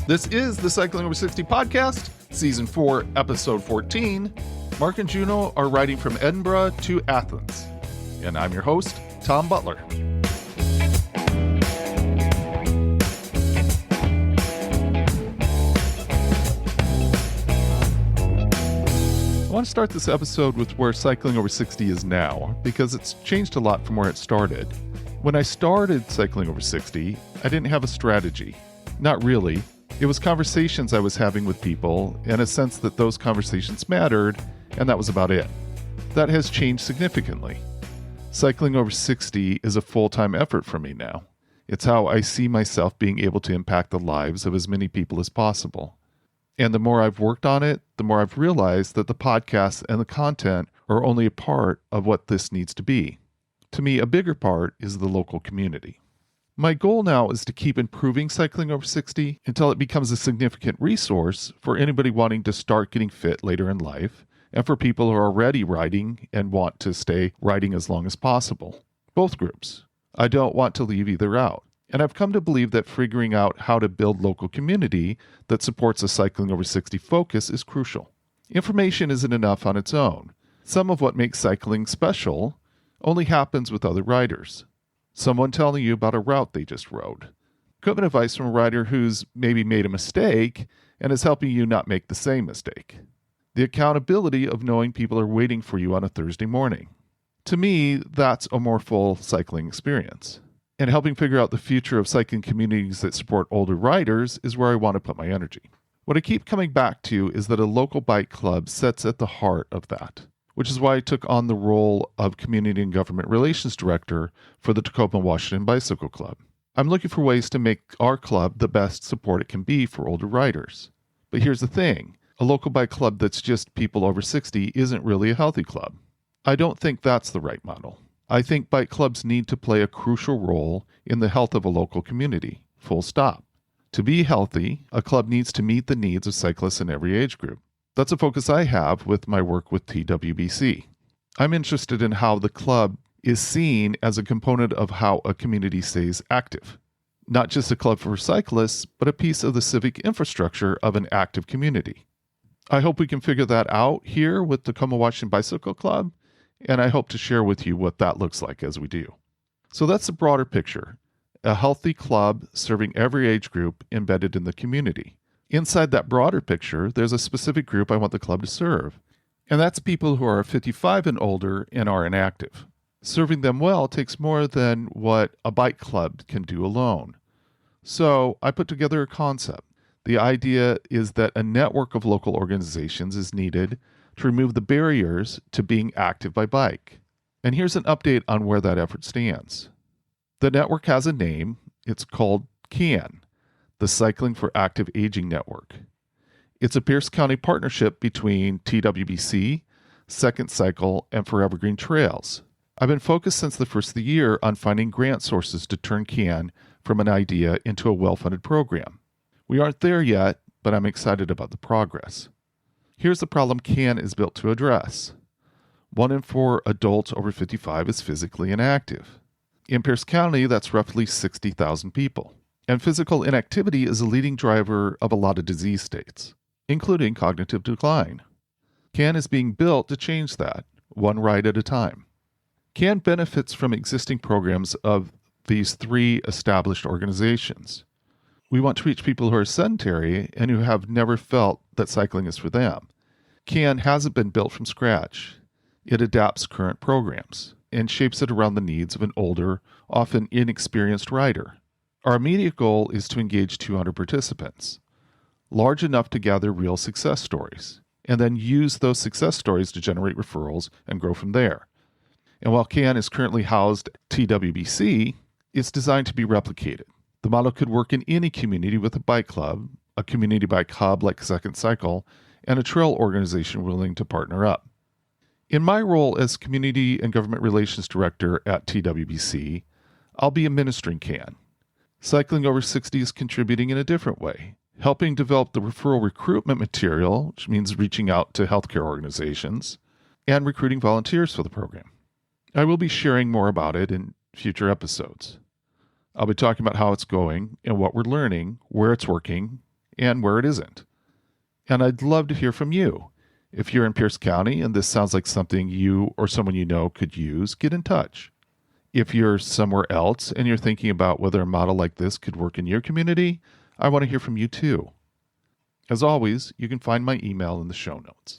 This is the Cycling Over 60 podcast, Season 4, Episode 14. Mark and Juno are riding from Edinburgh to Athens. And I'm your host, Tom Butler. I want to start this episode with where Cycling Over 60 is now, because it's changed a lot from where it started. When I started Cycling Over 60, I didn't have a strategy. Not really. It was conversations I was having with people, and a sense that those conversations mattered, and that was about it. That has changed significantly. Cycling Over 60 is a full-time effort for me now. It's how I see myself being able to impact the lives of as many people as possible. And the more I've worked on it, the more I've realized that the podcast and the content are only a part of what this needs to be. To me, a bigger part is the local community. My goal now is to keep improving Cycling Over 60 until it becomes a significant resource for anybody wanting to start getting fit later in life, and for people who are already riding and want to stay riding as long as possible. Both groups. I don't want to leave either out. And I've come to believe that figuring out how to build local community that supports a Cycling Over 60 focus is crucial. Information isn't enough on its own. Some of what makes cycling special only happens with other riders. Someone telling you about a route they just rode. Equipment advice from a rider who's maybe made a mistake and is helping you not make the same mistake. The accountability of knowing people are waiting for you on a Thursday morning. To me, that's a more full cycling experience. And helping figure out the future of cycling communities that support older riders is where I want to put my energy. What I keep coming back to is that a local bike club sits at the heart of that, which is why I took on the role of Community and Government Relations Director for the Tacoma, Washington Bicycle Club. I'm looking for ways to make our club the best support it can be for older riders. But here's the thing, a local bike club that's just people over 60 isn't really a healthy club. I don't think that's the right model. I think bike clubs need to play a crucial role in the health of a local community, full stop. To be healthy, a club needs to meet the needs of cyclists in every age group. That's a focus I have with my work with TWBC. I'm interested in how the club is seen as a component of how a community stays active. Not just a club for cyclists, but a piece of the civic infrastructure of an active community. I hope we can figure that out here with the Tacoma, Washington Bicycle Club, and I hope to share with you what that looks like as we do. So that's the broader picture. A healthy club serving every age group embedded in the community. Inside that broader picture, there's a specific group I want the club to serve, and that's people who are 55 and older and are inactive. Serving them well takes more than what a bike club can do alone. So I put together a concept. The idea is that a network of local organizations is needed to remove the barriers to being active by bike. And here's an update on where that effort stands. The network has a name. It's called CAN. The Cycling for Active Aging Network. It's a Pierce County partnership between TWBC, Second Cycle, and Forever Green Trails. I've been focused since the first of the year on finding grant sources to turn CAN from an idea into a well-funded program. We aren't there yet, but I'm excited about the progress. Here's the problem CAN is built to address. 1 in 4 adults over 55 is physically inactive. In Pierce County, that's roughly 60,000 people. And physical inactivity is a leading driver of a lot of disease states, including cognitive decline. CAN is being built to change that, one ride at a time. CAN benefits from existing programs of these 3 established organizations. We want to reach people who are sedentary and who have never felt that cycling is for them. CAN hasn't been built from scratch. It adapts current programs and shapes it around the needs of an older, often inexperienced rider. Our immediate goal is to engage 200 participants, large enough to gather real success stories, and then use those success stories to generate referrals and grow from there. And while CAN is currently housed at TWBC, it's designed to be replicated. The model could work in any community with a bike club, a community bike hub like Second Cycle, and a trail organization willing to partner up. In my role as Community and Government Relations Director at TWBC, I'll be administering CAN. Cycling Over 60 is contributing in a different way, helping develop the referral recruitment material, which means reaching out to healthcare organizations, and recruiting volunteers for the program. I will be sharing more about it in future episodes. I'll be talking about how it's going and what we're learning, where it's working, and where it isn't. And I'd love to hear from you. If you're in Pierce County and this sounds like something you or someone you know could use, get in touch. If you're somewhere else and you're thinking about whether a model like this could work in your community, I want to hear from you too. As always, you can find my email in the show notes.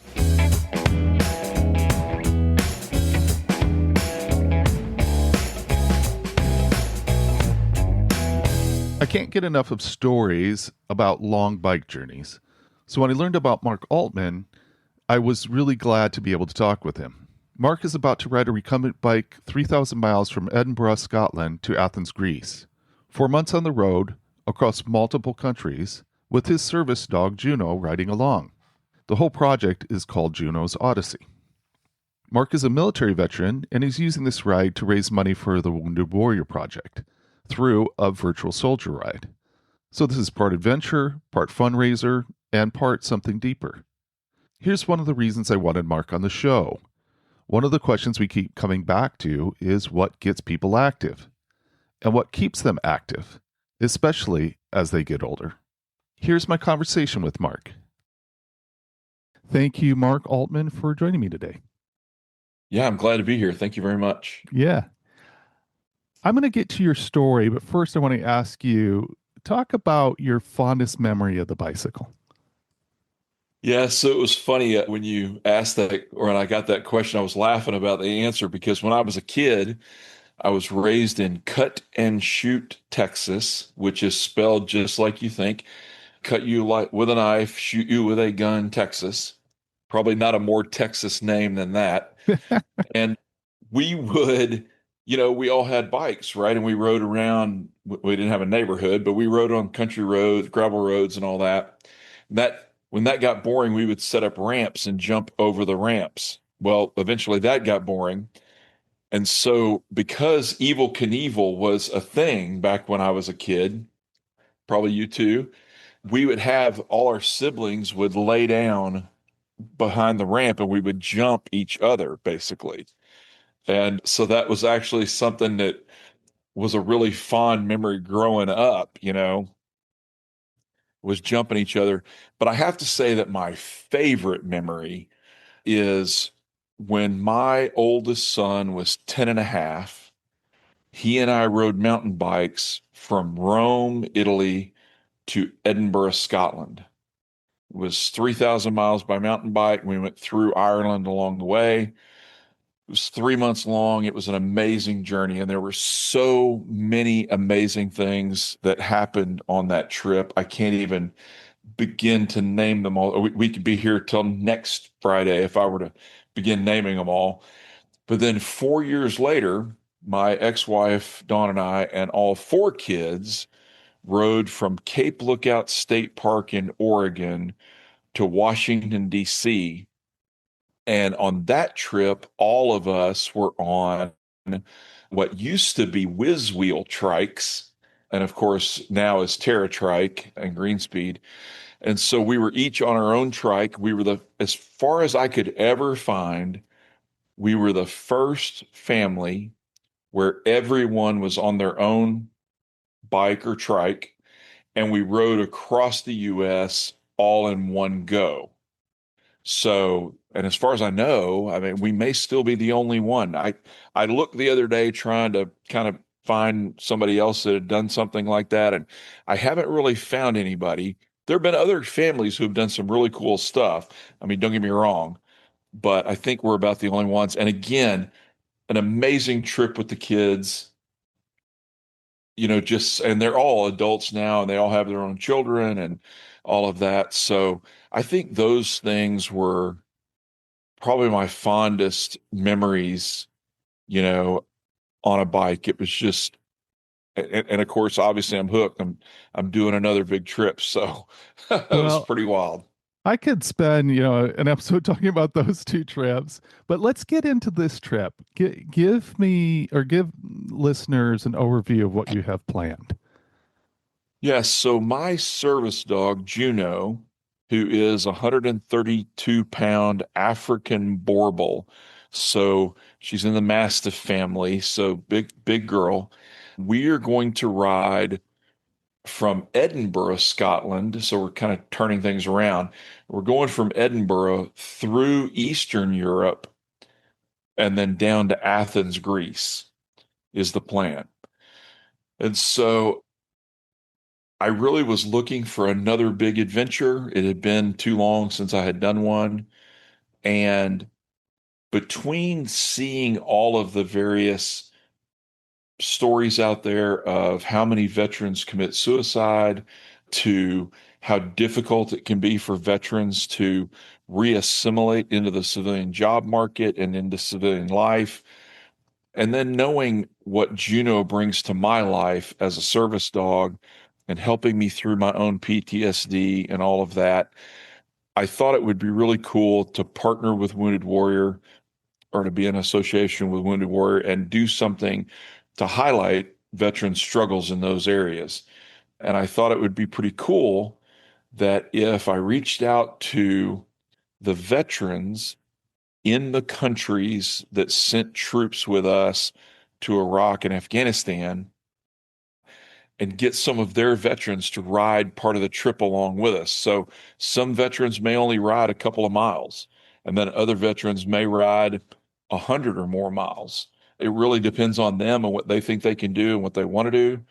I can't get enough of stories about long bike journeys. So when I learned about Mark Altman, I was really glad to be able to talk with him. Mark is about to ride a recumbent bike 3,000 miles from Edinburgh, Scotland to Athens, Greece. 4 months on the road, across multiple countries, with his service dog Juno riding along. The whole project is called Juno's Odyssey. Mark is a military veteran, and he's using this ride to raise money for the Wounded Warrior Project through a virtual soldier ride. So this is part adventure, part fundraiser, and part something deeper. Here's one of the reasons I wanted Mark on the show. One of the questions we keep coming back to is what gets people active and what keeps them active, especially as they get older. Here's my conversation with Mark. Thank you, Mark Altman, for joining me today. Yeah, I'm glad to be here. Thank you very much. Yeah. I'm going to get to your story, but first I want to ask you, talk about your fondest memory of the bicycle. Yeah, so it was funny when you asked that, or when I got that question, I was laughing about the answer because when I was a kid, I was raised in Cut and Shoot, Texas, which is spelled just like you think. Cut you like with a knife, shoot you with a gun, Texas. Probably not a more Texas name than that. And we would, we all had bikes, right? And we rode around. We didn't have a neighborhood, but we rode on country roads, gravel roads, and all that. When that got boring, we would set up ramps and jump over the ramps. Well, eventually that got boring. And so because Evel Knievel was a thing back when I was a kid, probably you too, we would have all our siblings would lay down behind the ramp and we would jump each other basically. And so that was actually something that was a really fond memory growing up, was jumping each other. But I have to say that my favorite memory is when my oldest son was 10 and a half. He and I rode mountain bikes from Rome, Italy to Edinburgh, Scotland. It was 3,000 miles by mountain bike. We went through Ireland along the way. It was 3 months long. It was an amazing journey. And there were so many amazing things that happened on that trip. I can't even begin to name them all. We could be here till next Friday if I were to begin naming them all. But then 4 years later, my ex-wife, Dawn, and I, and all four kids rode from Cape Lookout State Park in Oregon to Washington, D.C. And on that trip, all of us were on what used to be whiz wheel trikes, and of course now is TerraTrike and Greenspeed. And so we were each on our own trike. We were as far as I could ever find, we were the first family where everyone was on their own bike or trike, and we rode across the U.S. all in one go. So, and as far as I know, I mean, we may still be the only one. I looked the other day trying to kind of find somebody else that had done something like that, and I haven't really found anybody. There have been other families who've done some really cool stuff. I mean, don't get me wrong, but I think we're about the only ones. And again, an amazing trip with the kids, and they're all adults now and they all have their own children and all of that. So I think those things were probably my fondest memories, you know, on a bike. It was just, and of course, obviously I'm hooked. I'm doing another big trip. So it was Well, pretty wild. I could spend, an episode talking about those two trips, but let's get into this trip. Give me or give listeners an overview of what you have planned. Yes. So my service dog, Juno, who is a 132-pound African Borbal. So she's in the Mastiff family. So big, big girl. We are going to ride from Edinburgh, Scotland. So we're kind of turning things around. We're going from Edinburgh through Eastern Europe and then down to Athens, Greece is the plan. And so I really was looking for another big adventure. It had been too long since I had done one. And between seeing all of the various stories out there of how many veterans commit suicide to how difficult it can be for veterans to reassimilate into the civilian job market and into civilian life, and then knowing what Juno brings to my life as a service dog and helping me through my own PTSD and all of that, I thought it would be really cool to partner with Wounded Warrior or to be in association with Wounded Warrior and do something to highlight veterans' struggles in those areas. And I thought it would be pretty cool that if I reached out to the veterans in the countries that sent troops with us to Iraq and Afghanistan and get some of their veterans to ride part of the trip along with us. So some veterans may only ride a couple of miles, and then other veterans may ride 100 or more miles. It really depends on them and what they think they can do and what they want to do.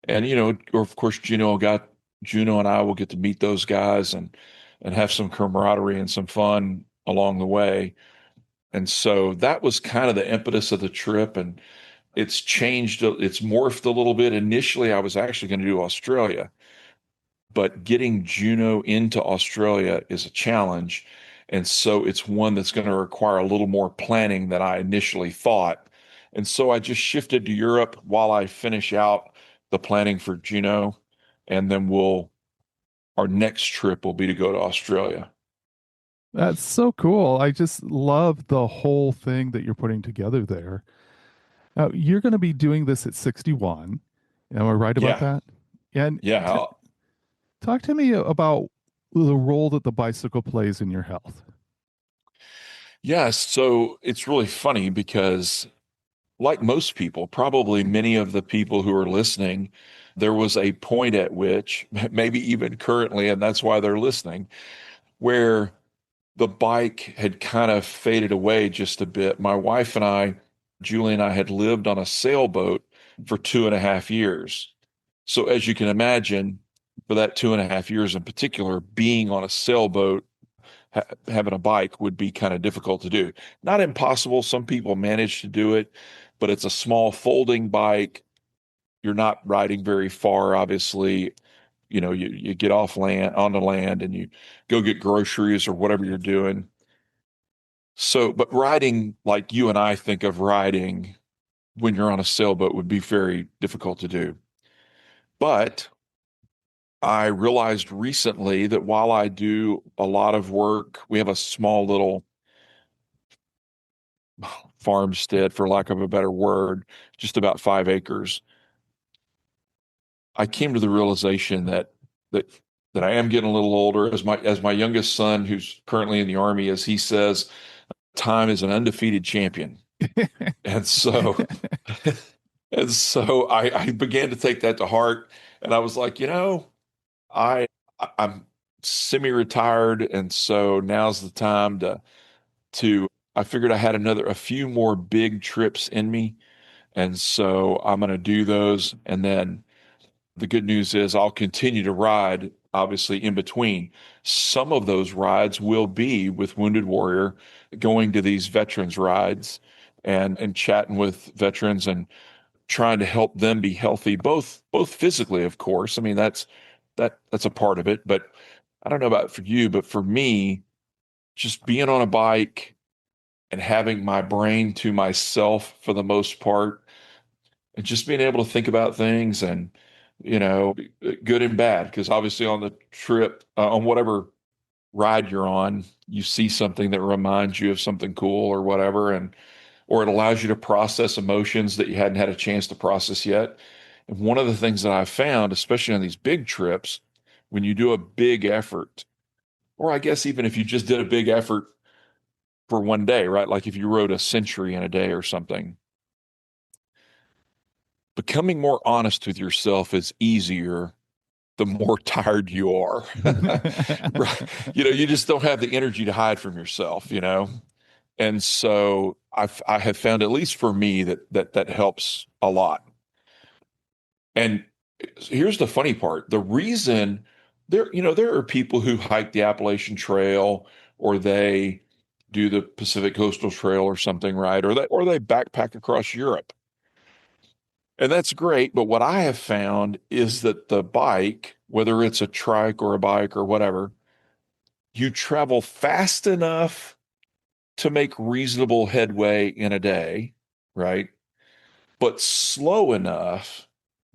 And, or of course, Juno and I will get to meet those guys and have some camaraderie and some fun along the way. And so that was kind of the impetus of the trip. And it's changed, it's morphed a little bit. Initially, I was actually going to do Australia, but getting Juno into Australia is a challenge. And so it's one that's going to require a little more planning than I initially thought. And so I just shifted to Europe while I finish out the planning for Juno. And then our next trip will be to go to Australia. That's so cool. I just love the whole thing that you're putting together there. Now, you're going to be doing this at 61. Am I right about Yeah. that? And Yeah. talk to me about the role that the bicycle plays in your health. Yeah. So it's really funny because like most people, probably many of the people who are listening, there was a point at which, maybe even currently, and that's why they're listening, where the bike had kind of faded away just a bit. My wife and I, Julie and I, had lived on a sailboat for 2.5 years. So, as you can imagine, for that 2.5 years in particular, being on a sailboat, having a bike would be kind of difficult to do. Not impossible. Some people manage to do it, but it's a small folding bike. You're not riding very far, obviously. You get off land onto land and you go get groceries or whatever you're doing. So, but riding like you and I think of riding when you're on a sailboat would be very difficult to do. But I realized recently that while I do a lot of work, we have a small little farmstead, for lack of a better word, just about 5 acres. I came to the realization that that I am getting a little older. As my youngest son, who's currently in the Army, as he says, time is an undefeated champion. And so and so I began to take that to heart. And I was like, I I'm semi-retired, and so now's the time to I figured I had a few more big trips in me. And so I'm going to do those. And then the good news is I'll continue to ride, obviously, in between. Some of those rides will be with Wounded Warrior, going to these veterans rides and chatting with veterans and trying to help them be healthy, both physically, of course. I mean, that's a part of it. But I don't know about for you, but for me, just being on a bike and having my brain to myself for the most part and just being able to think about things and good and bad, because obviously on the trip, on whatever ride you're on, you see something that reminds you of something cool or whatever, and or it allows you to process emotions that you hadn't had a chance to process yet. And one of the things that I've found, especially on these big trips, when you do a big effort, or I guess even if you just did a big effort for one day, right? Like if you rode a century in a day or something, becoming more honest with yourself is easier the more tired you are. Right. You just don't have the energy to hide from yourself. And so I have found, at least for me, that helps a lot. And here's the funny part. The reason there are people who hike the Appalachian Trail, or they do the Pacific Coastal Trail or something, right? Or they backpack across Europe. And that's great, but what I have found is that the bike, whether it's a trike or a bike or whatever, you travel fast enough to make reasonable headway in a day, right? But slow enough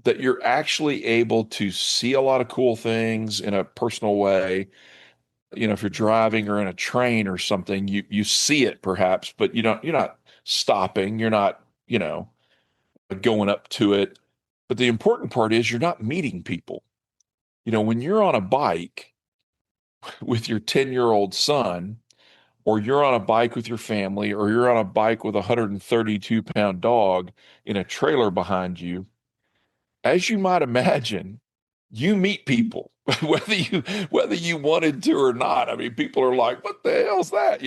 that you're actually able to see a lot of cool things in a personal way. If you're driving or in a train or something, you see it perhaps, but you're not stopping, you're not, going up to it. But the important part is you're not meeting people. When you're on a bike with your 10-year-old son, or you're on a bike with your family, or you're on a bike with a 132-pound dog in a trailer behind you, as you might imagine, you meet people, whether you wanted to or not. I mean, people are like, "What the hell's that?"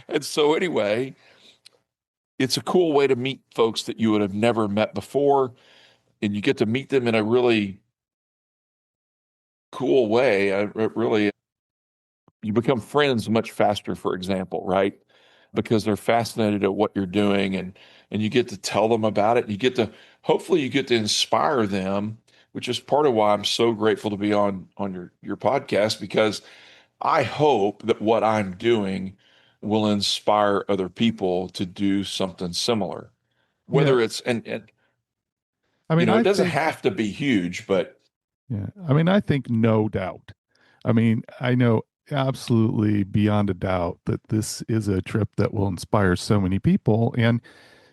And so anyway, it's a cool way to meet folks that you would have never met before, and you get to meet them in a really cool way. Really, you become friends much faster, for example, right? Because they're fascinated at what you're doing, and you get to tell them about it. Hopefully you get to inspire them, which is part of why I'm so grateful to be on your podcast, because I hope that what I'm doing will inspire other people to do something similar. Yeah. Whether it's and I mean, it I doesn't think, have to be huge, but yeah. I mean, I think no doubt. I mean, I know absolutely beyond a doubt that this is a trip that will inspire so many people, and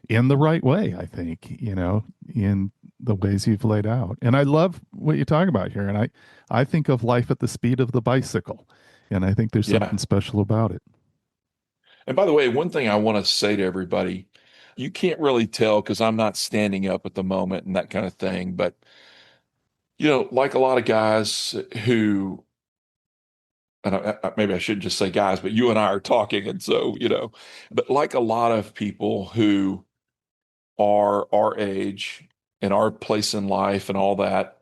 in the right way, I think, in the ways you've laid out. And I love what you talk about here. And I think of life at the speed of the bicycle. And I think there's yeah. something special about it. And by the way, one thing I want to say to everybody, you can't really tell because I'm not standing up at the moment and that kind of thing. But, like a lot of guys who, and maybe I shouldn't just say guys, but you and I are talking. And so, but like a lot of people who are our age and our place in life and all that,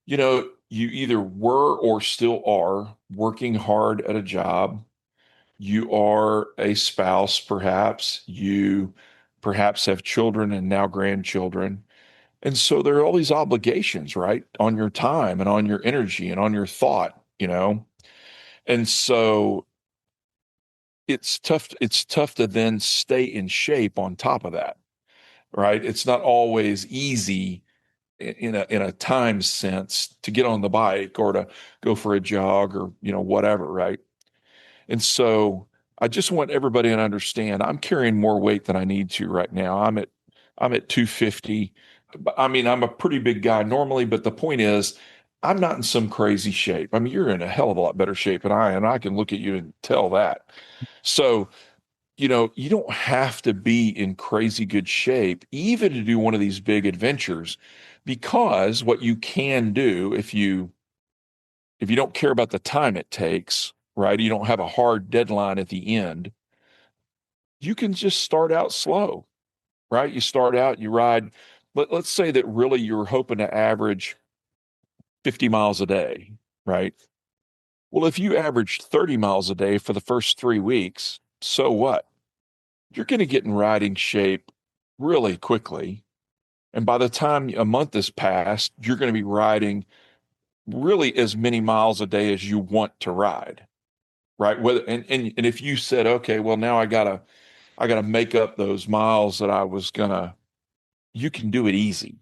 you either were or still are working hard at a job. You are a spouse, perhaps. You perhaps have children and now grandchildren. And so there are all these obligations, right? On your time and on your energy and on your thought. And so it's tough to then stay in shape on top of that, right? It's not always easy in a time sense to get on the bike or to go for a jog or, whatever, right? And so I just want everybody to understand I'm carrying more weight than I need to right now. I'm at 250. I mean, I'm a pretty big guy normally, but the point is I'm not in some crazy shape. I mean, you're in a hell of a lot better shape than I am. And I can look at you and tell that. So, you don't have to be in crazy good shape even to do one of these big adventures, because what you can do if you don't care about the time it takes, right? You don't have a hard deadline at the end. You can just start out slow, right? You start out, you ride. Let's say that really you're hoping to average 50 miles a day, right? Well, if you average 30 miles a day for the first 3 weeks, so what? You're going to get in riding shape really quickly. And by the time a month has passed, you're going to be riding really as many miles a day as you want to ride. Right. Whether and if you said, okay, well, now I gotta make up those miles that I was gonna, you can do it easy.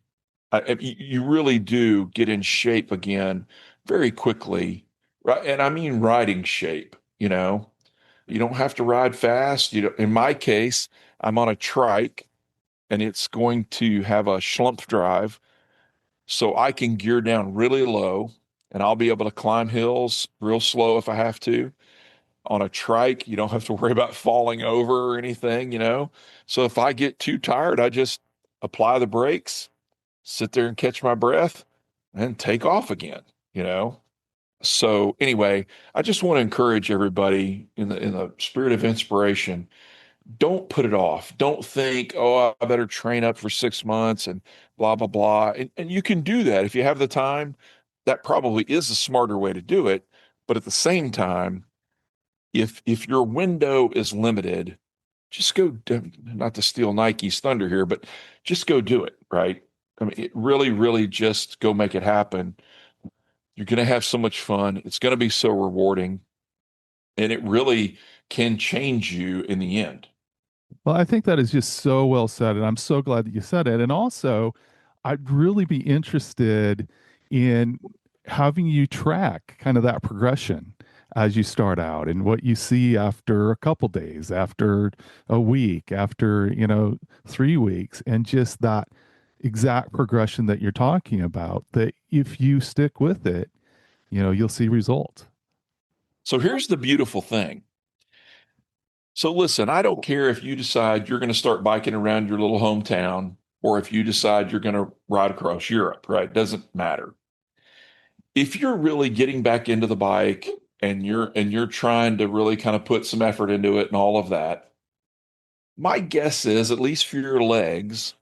You really do get in shape again very quickly, right? And I mean riding shape. You don't have to ride fast. In my case, I'm on a trike, and it's going to have a schlumpf drive, so I can gear down really low, and I'll be able to climb hills real slow if I have to. On a trike, you don't have to worry about falling over or anything. So if I get too tired, I just apply the brakes, sit there and catch my breath, and take off again, you know? So anyway, I just want to encourage everybody in the spirit of inspiration, don't put it off. Don't think, oh, I better train up for 6 months and blah, blah, blah. And you can do that if you have the time. That probably is a smarter way to do it. But at the same time, if your window is limited, just go, not to steal Nike's thunder here, but just go do it, right? I mean, it really, really just go make it happen. You're going to have so much fun. It's going to be so rewarding, and it really can change you in the end. Well, I think that is just so well said, and I'm so glad that you said it. And also, I'd really be interested in having you track kind of that progression as you start out and what you see after a couple days, after a week, after, 3 weeks, and just that exact progression that you're talking about, that if you stick with it, you'll see results. So here's the beautiful thing. So listen, I don't care if you decide you're going to start biking around your little hometown or if you decide you're going to ride across Europe, right? Doesn't matter. If you're really getting back into the bike and you're trying to really kind of put some effort into it and all of that, my guess is, at least for your legs,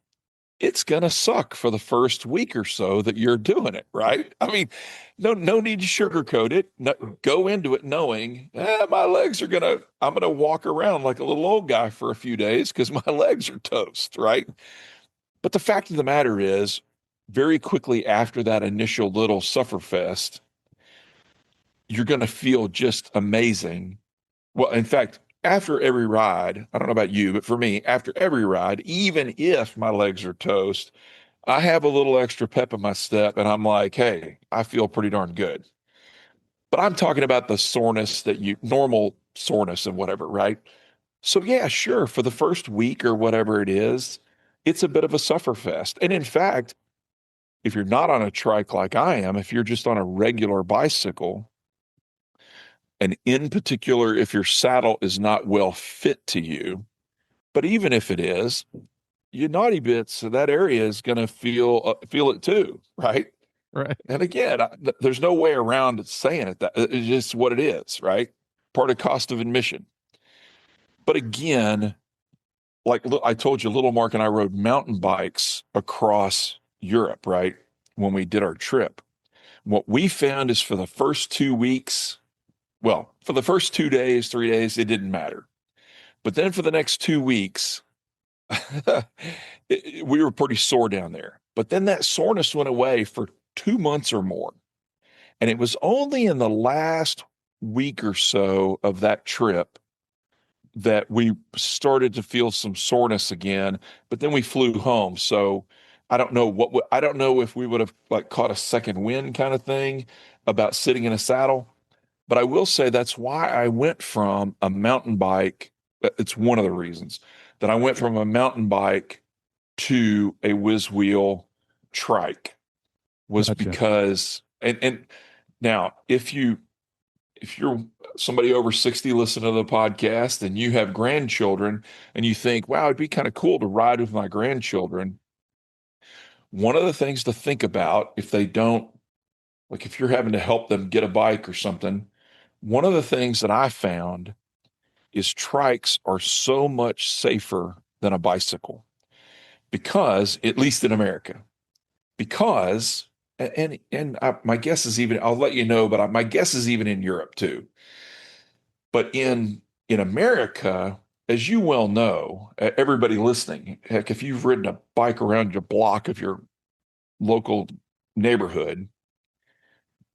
it's gonna suck for the first week or so that you're doing it, right? I mean, no need to sugarcoat it. No, go into it knowing, my legs are I'm gonna walk around like a little old guy for a few days because my legs are toast, right? But the fact of the matter is, very quickly after that initial little sufferfest, you're gonna feel just amazing. Well, in fact, after every ride, I don't know about you, but for me, after every ride, even if my legs are toast, I have a little extra pep in my step and I'm like, hey, I feel pretty darn good. But I'm talking about the soreness normal soreness and whatever, right? So, yeah, sure, for the first week or whatever it is, it's a bit of a sufferfest. And in fact, if you're not on a trike like I am, if you're just on a regular bicycle, and in particular, if your saddle is not well fit to you, but even if it is, your naughty bits, that area is going to feel it too, right? Right. And again, there's no way around it saying it. That it's just what it is, right? Part of cost of admission. But again, like I told you, little Mark and I rode mountain bikes across Europe, right? When we did our trip. What we found is for the first 2 weeks, well, for the first 2 days, 3 days, it didn't matter. But then for the next 2 weeks, we were pretty sore down there. But then that soreness went away for 2 months or more. And it was only in the last week or so of that trip that we started to feel some soreness again, but then we flew home. So I don't know if we would have like caught a second wind kind of thing about sitting in a saddle, but I will say that's why I went from a mountain bike. It's one of the reasons that I went from a mountain bike to a whiz wheel trike was Gotcha. because and now if you're somebody over 60 listening to the podcast and you have grandchildren and you think, wow, it'd be kind of cool to ride with my grandchildren. One of the things to think about if they don't, like if you're having to help them get a bike or something, one of the things that I found is trikes are so much safer than a bicycle because, at least in America, because, my guess is even, I'll let you know, but my guess is even in Europe too. But in America, as you well know, everybody listening, heck, if you've ridden a bike around your block of your local neighborhood,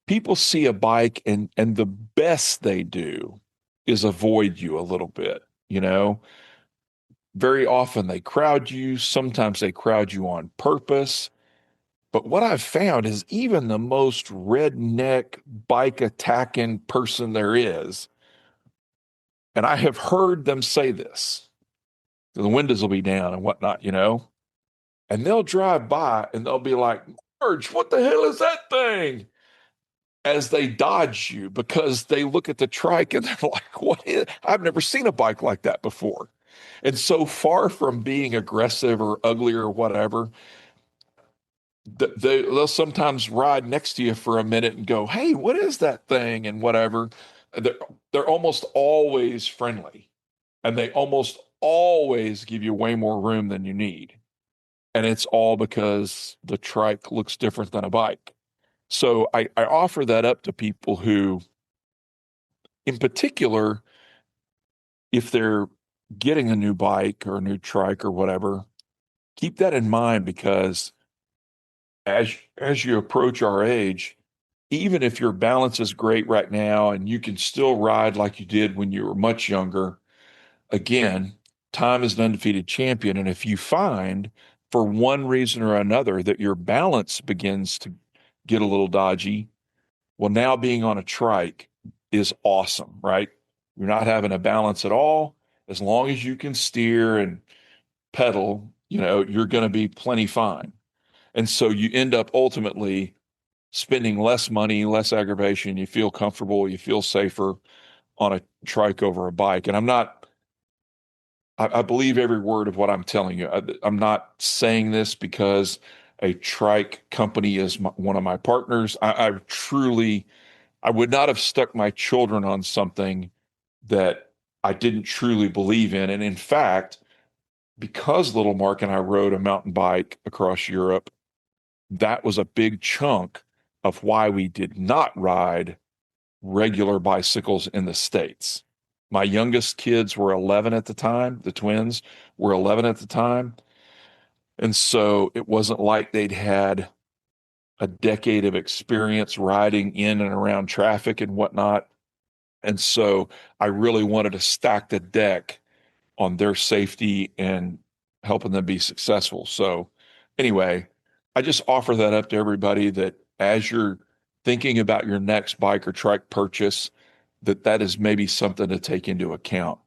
people see a bike and the best they do is avoid you a little bit, you know? Very often they crowd you, sometimes they crowd you on purpose. But what I've found is even the most redneck bike attacking person there is, and I have heard them say this, the windows will be down and whatnot, and they'll drive by and they'll be like, Marge, what the hell is that thing? As they dodge you because they look at the trike and they're like, what is, I've never seen a bike like that before. And so far from being aggressive or ugly or whatever, they'll sometimes ride next to you for a minute and go, "Hey, what is that thing?" and whatever. They're, they're almost always friendly, and they almost always give you way more room than you need. And it's all because the trike looks different than a bike. So I offer that up to people who, in particular, if they're getting a new bike or a new trike or whatever, keep that in mind because as you approach our age, even if your balance is great right now and you can still ride like you did when you were much younger, again, time is an undefeated champion. And if you find for one reason or another that your balance begins to get a little dodgy, well, now being on a trike is awesome, right? You're not having a balance at all. As long as you can steer and pedal, you're going to be plenty fine. And so you end up ultimately spending less money, less aggravation. You feel comfortable, you feel safer on a trike over a bike. And I believe every word of what I'm telling you. I'm not saying this because a trike company is one of my partners. I would not have stuck my children on something that I didn't truly believe in. And in fact, because little Mark and I rode a mountain bike across Europe, that was a big chunk of why we did not ride regular bicycles in the States. My youngest kids were 11 at the time. The twins were 11 at the time. And so it wasn't like they'd had a decade of experience riding in and around traffic and whatnot. And so I really wanted to stack the deck on their safety and helping them be successful. So anyway, I just offer that up to everybody that as you're thinking about your next bike or trike purchase, that is maybe something to take into account.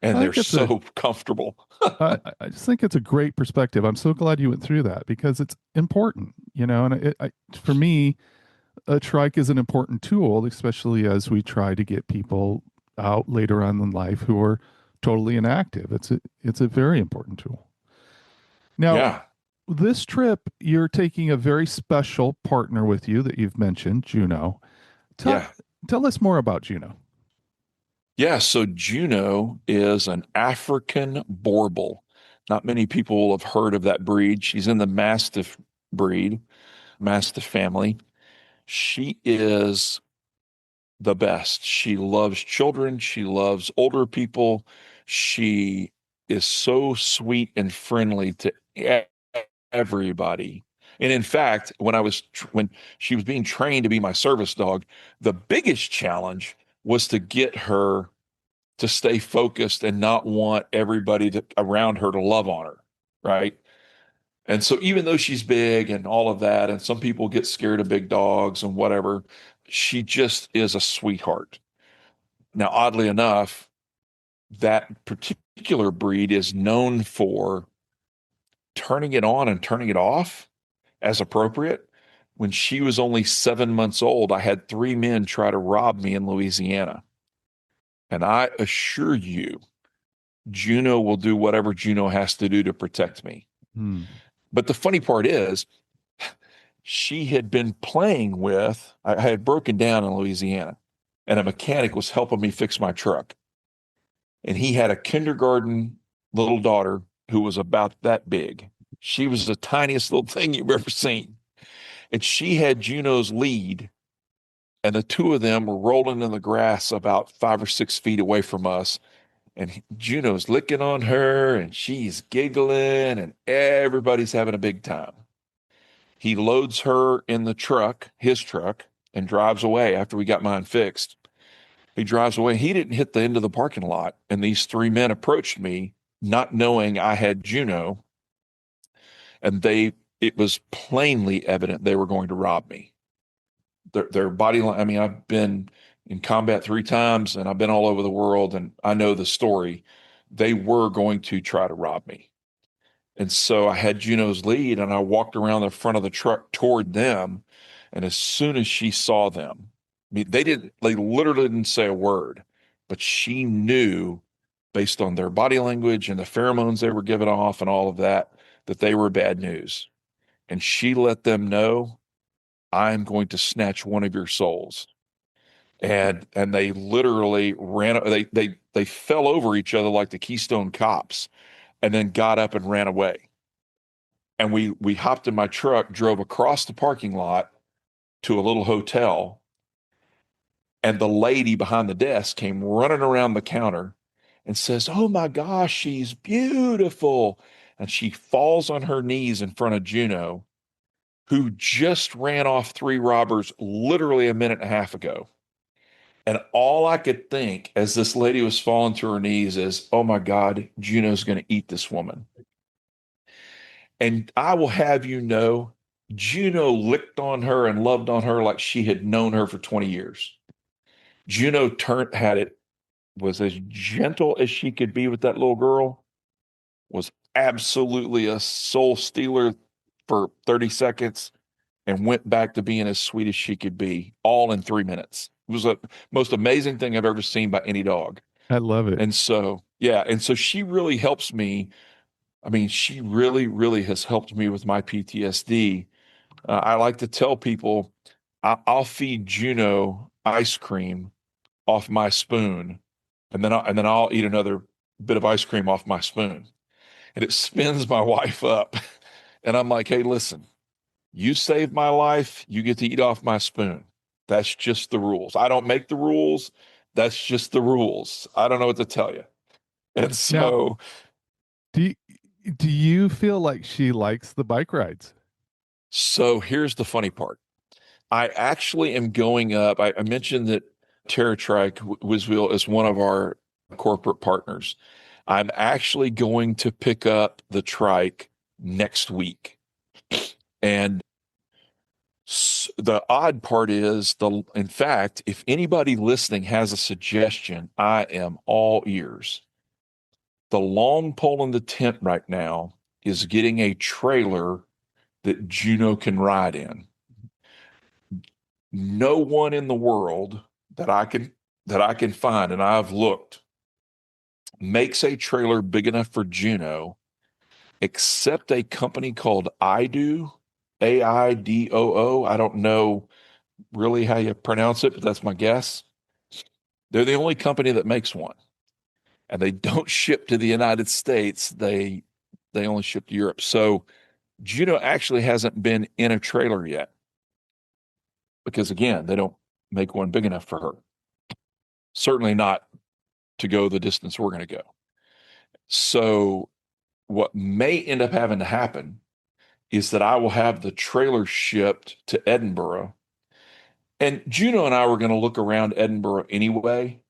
And I they're think it's a so comfortable. I just think it's a great perspective. I'm so glad you went through that because it's important, and for me, a trike is an important tool, especially as we try to get people out later on in life who are totally inactive. It's a very important tool. Now, Yeah. this trip, you're taking a very special partner with you that you've mentioned, Juno. Tell Yeah. tell us more about Juno. Yeah. So Juno is an African Borbal. Not many people will have heard of that breed. She's in the Mastiff breed, Mastiff family. She is the best. She loves children. She loves older people. She is so sweet and friendly to everybody. And in fact, when she was being trained to be my service dog, the biggest challenge was to get her to stay focused and not want everybody around her to love on her, right? And so even though she's big and all of that, and some people get scared of big dogs and whatever, she just is a sweetheart. Now, oddly enough, that particular breed is known for turning it on and turning it off as appropriate. When she was only 7 months old, I had three men try to rob me in Louisiana. And I assure you, Juno will do whatever Juno has to do to protect me. Hmm. But the funny part is, she had been playing with, I had broken down in Louisiana, and a mechanic was helping me fix my truck. And he had a kindergarten little daughter who was about that big. She was the tiniest little thing you've ever seen. And she had Juno's lead, and the two of them were rolling in the grass about 5 or 6 feet away from us. And Juno's licking on her, and she's giggling, and everybody's having a big time. He loads her in the truck, his truck, and drives away after we got mine fixed. He drives away. He didn't hit the end of the parking lot. And these three men approached me, not knowing I had Juno. And it was plainly evident they were going to rob me. Their body line, I mean, I've been in combat 3 times and I've been all over the world and I know the story. They were going to try to rob me. And so I had Juno's lead and I walked around the front of the truck toward them. And as soon as she saw them, I mean, they literally didn't say a word, but she knew based on their body language and the pheromones they were giving off and all of that, that they were bad news. And she let them know, I'm going to snatch one of your souls. And they literally ran, they fell over each other like the Keystone Cops, and then got up and ran away. And we hopped in my truck, drove across the parking lot to a little hotel, and the lady behind the desk came running around the counter and says, "Oh my gosh, she's beautiful." And she falls on her knees in front of Juno, who just ran off three robbers literally a minute and a half ago. And all I could think as this lady was falling to her knees is, oh my God, Juno's going to eat this woman. And I will have you know, Juno licked on her and loved on her like she had known her for 20 years. Juno was as gentle as she could be with that little girl, was absolutely a soul stealer for 30 seconds, and went back to being as sweet as she could be, all in 3 minutes. It was the most amazing thing I've ever seen by any dog. I love it. And so, yeah, and so she really helps me. I mean, she really, really has helped me with my PTSD. I like to tell people I'll feed Juno ice cream off my spoon, and then I'll eat another bit of ice cream off my spoon, and it spins my wife up. And I'm like, hey, listen, you saved my life, you get to eat off my spoon. That's just the rules. I don't make the rules. That's just the rules. I don't know what to tell you. And Now, so, do you, do you feel like she likes the bike rides? so here's the funny part. I actually am going up. I mentioned that TerraTrike Wiswheel is one of our corporate partners. I'm actually going to pick up the trike next week. And the odd part is, in fact, if anybody listening has a suggestion, I am all ears. The long pole in the tent right now is getting a trailer that Juno can ride in. No one in the world that I can find, and I've looked, makes a trailer big enough for Juno, except a company called Aidoo, Aidoo. I don't know really how you pronounce it, but that's my guess. They're the only company that makes one, and they don't ship to the United States. They only ship to Europe. So Juno actually hasn't been in a trailer yet because, again, they don't make one big enough for her. Certainly not to go the distance we're going to go. So what may end up having to happen is that I will have the trailer shipped to Edinburgh. And Juno and I were going to look around Edinburgh anyway.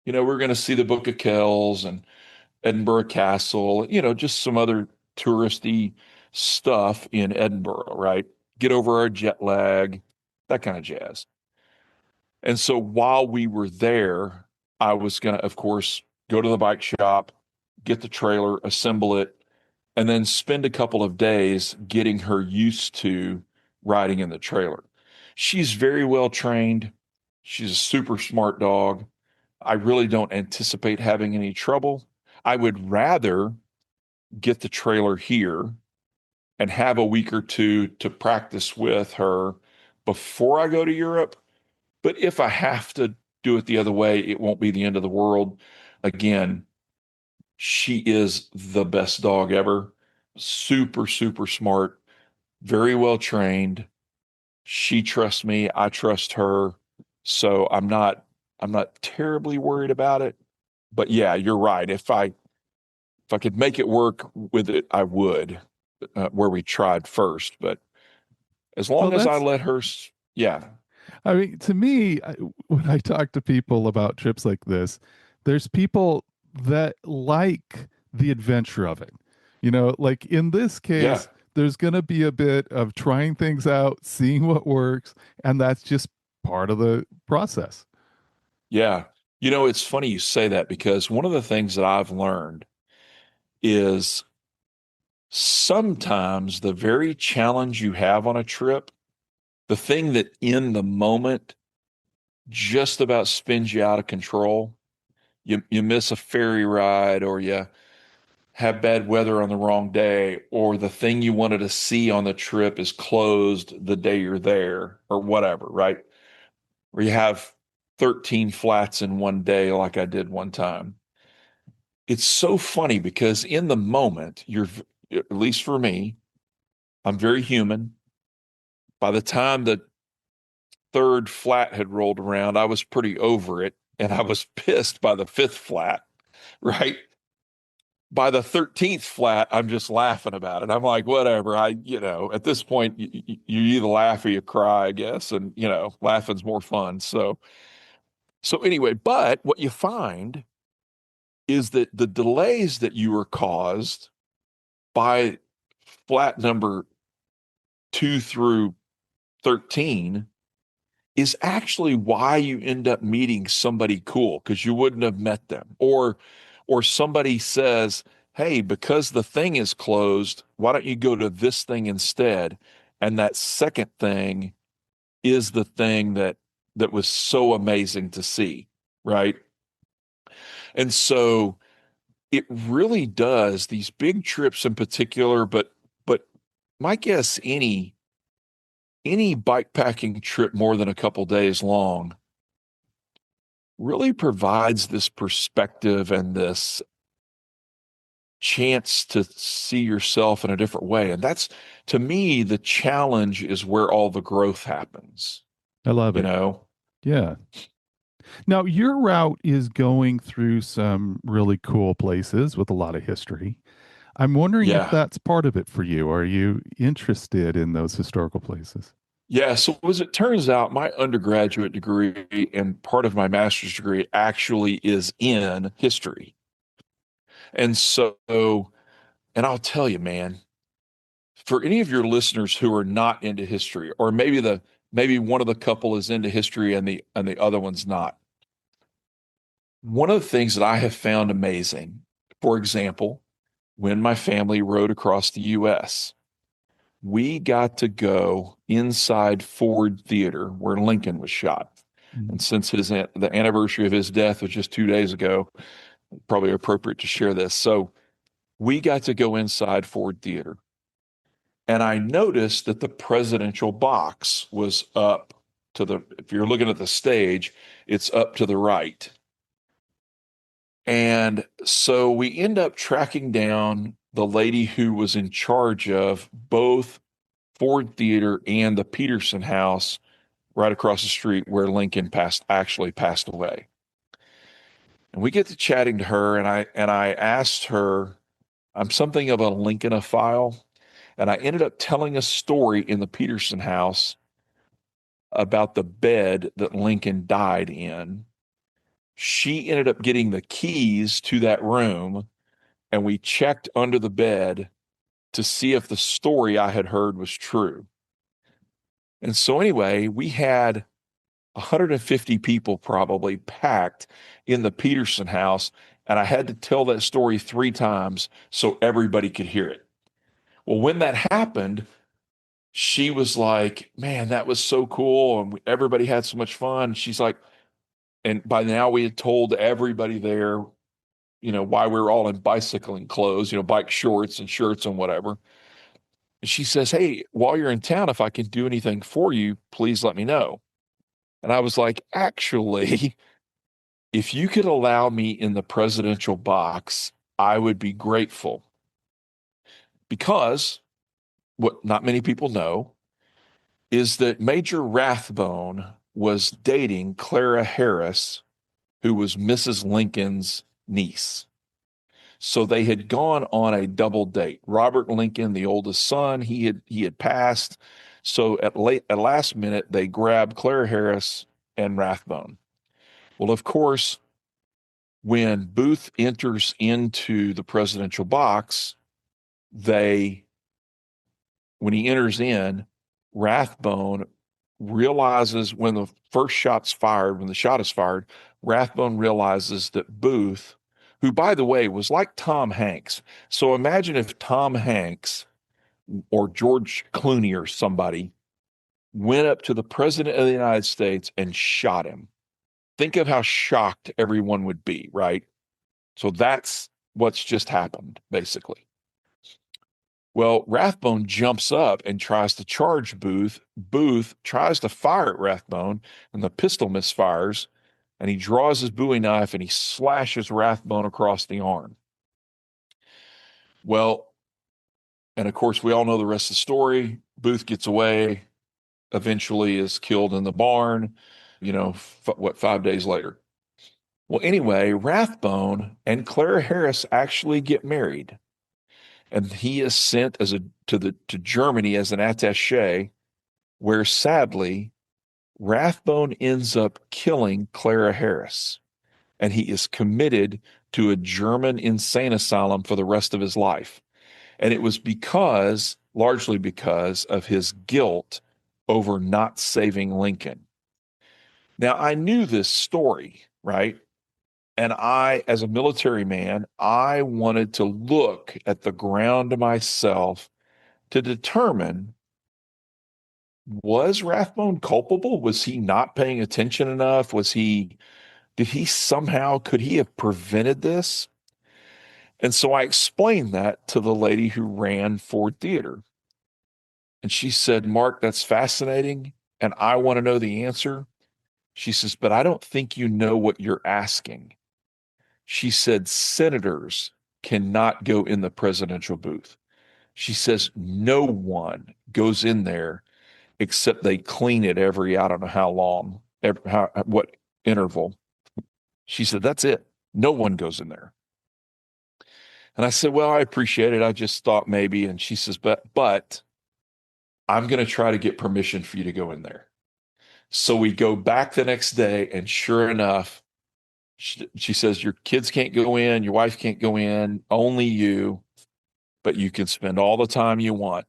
You know, we're going to see the Book of Kells and Edinburgh Castle, you know, just some other touristy stuff in Edinburgh, right? Get over our jet lag, that kind of jazz. And so while we were there, I was going to, of course, go to the bike shop, get the trailer, assemble it, and then spend a couple of days getting her used to riding in the trailer. She's very well trained. She's a super smart dog. I really don't anticipate having any trouble. I would rather get the trailer here and have a week or two to practice with her before I go to Europe. But if I have to do it the other way, it won't be the end of the world. Again, she is the best dog ever. Super, super smart, very well trained. She trusts me. I trust her. So I'm not terribly worried about it. But yeah, you're right. If I could make it work with it, I would, where we tried first. But as Well, long as I that's, let her, yeah, I mean, to me, when I talk to people about trips like this, there's people that like the adventure of it. You know, like in this yeah, case, there's going to be a bit of trying things out, seeing what works, and that's just part of the process. yeah. You know, it's funny you say that because one of the things that I've learned is sometimes the very challenge you have on a trip, the thing that in the moment just about spins you out of control, you miss a ferry ride, or you have bad weather on the wrong day, or the thing you wanted to see on the trip is closed the day you're there, or whatever, right? Or you have 13 flats in one day, like I did one time. It's so funny because in the moment, at least for me, I'm very human. By the time the third flat had rolled around, I was pretty over it, and I was pissed by the fifth flat, right? By the 13th flat, I'm just laughing about it. I'm like, whatever. At this point, you either laugh or you cry, I guess. And, laughing's more fun. So anyway, but what you find is that the delays that you were caused by flat number 2 through 13 is actually why you end up meeting somebody cool, because you wouldn't have met them. Or somebody says, hey, because the thing is closed, why don't you go to this thing instead? And that second thing is the thing that was so amazing to see, right? And so it really does, these big trips in particular, but my guess, any bikepacking trip more than a couple days long really provides this perspective and this chance to see yourself in a different way. And that's, to me, the challenge is where all the growth happens, I love you it. know? Yeah. Now, your route is going through some really cool places with a lot of history. I'm wondering if Yeah. that's part of it for you. Are you interested in those historical places? Yeah. So as it turns out, my undergraduate degree and part of my master's degree actually is in history. And so, and I'll tell you, man, for any of your listeners who are not into history, or maybe one of the couple is into history and the other one's not. One of the things that I have found amazing, for example, when my family rode across the US, we got to go inside Ford Theater where Lincoln was shot. Mm. And since the anniversary of his death was just 2 days ago, probably appropriate to share this. So we got to go inside Ford Theater. And I noticed that the presidential box was up if you're looking at the stage, it's up to the right. And so we end up tracking down the lady who was in charge of both Ford Theater and the Peterson House right across the street where Lincoln actually passed away. And we get to chatting to her, and I asked her, I'm something of a Lincolnophile, and I ended up telling a story in the Peterson House about the bed that Lincoln died in. She ended up getting the keys to that room, and we checked under the bed to see if the story I had heard was true. And so, anyway, we had 150 people probably packed in the Peterson house, and I had to tell that story 3 times so everybody could hear it. Well, when that happened, she was like, man, that was so cool. And everybody had so much fun. She's like, and by now we had told everybody there, why we were all in bicycling clothes, bike shorts and shirts and whatever. And she says, hey, while you're in town, if I can do anything for you, please let me know. And I was like, actually, if you could allow me in the presidential box, I would be grateful. Because what not many people know is that Major Rathbone was dating Clara Harris, who was Mrs. Lincoln's niece. So they had gone on a double date. Robert Lincoln, the oldest son, he had passed. So at last minute, they grabbed Clara Harris and Rathbone. Well, of course, when Booth enters into the presidential box, they when he enters in, Rathbone realizes when the first shot's fired, when the shot is fired, Rathbone realizes that Booth, who, by the way, was like Tom Hanks. So imagine if Tom Hanks or George Clooney or somebody went up to the president of the United States and shot him. Think of how shocked everyone would be, right? So that's what's just happened, basically. Well, Rathbone jumps up and tries to charge Booth. Booth tries to fire at Rathbone, and the pistol misfires, and he draws his Bowie knife and he slashes Rathbone across the arm. Well, and of course, we all know the rest of the story. Booth gets away, eventually is killed in the barn, 5 days later. Well, anyway, Rathbone and Clara Harris actually get married, and he is sent to Germany as an attaché, where sadly Rathbone ends up killing Clara Harris, and he is committed to a German insane asylum for the rest of his life. And it was largely because of his guilt over not saving Lincoln. Now, I knew this story, right? And as a military man, I wanted to look at the ground myself to determine, was Rathbone culpable? Was he not paying attention enough? Could he have prevented this? And so I explained that to the lady who ran Ford Theater. And she said, Mark, that's fascinating. And I want to know the answer. She says, but I don't think you know what you're asking. She said, senators cannot go in the presidential booth. She says, no one goes in there except they clean it every, I don't know how long, what interval. She said, that's it. No one goes in there. And I said, well, I appreciate it. I just thought maybe. And she says, but I'm going to try to get permission for you to go in there. So we go back the next day, and sure enough, she says, your kids can't go in, your wife can't go in, only you, but you can spend all the time you want.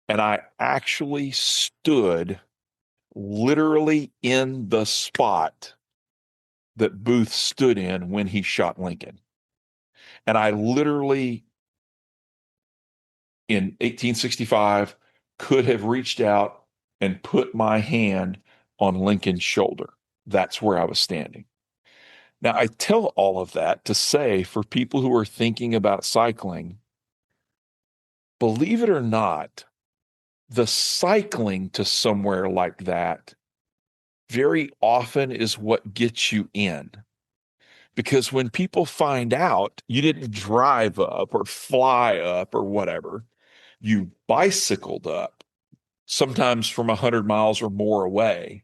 And I actually stood literally in the spot that Booth stood in when he shot Lincoln. And I literally, in 1865, could have reached out and put my hand on Lincoln's shoulder. That's where I was standing. Now, I tell all of that to say, for people who are thinking about cycling, believe it or not, the cycling to somewhere like that very often is what gets you in. Because when people find out you didn't drive up or fly up or whatever, you bicycled up, sometimes from 100 miles or more away,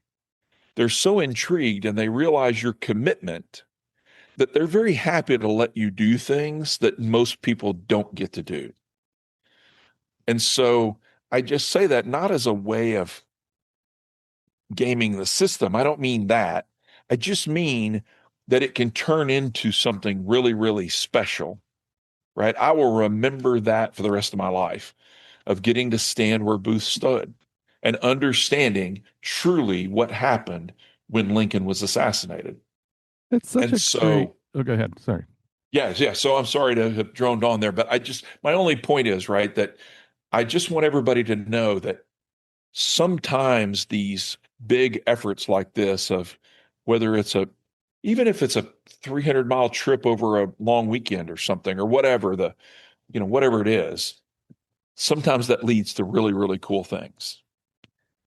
they're so intrigued and they realize your commitment that they're very happy to let you do things that most people don't get to do. And so I just say that not as a way of gaming the system. I don't mean that. I just mean that it can turn into something really, really special, right? I will remember that for the rest of my life, of getting to stand where Booth stood and understanding truly what happened when Lincoln was assassinated. It's such And a great. so, Oh, go ahead. Sorry. yeah. So I'm sorry to have droned on there, but my only point is, right, that I just want everybody to know that sometimes these big efforts like this, of whether even if it's a 300-mile trip over a long weekend or something, or whatever it is, sometimes that leads to really, really cool things.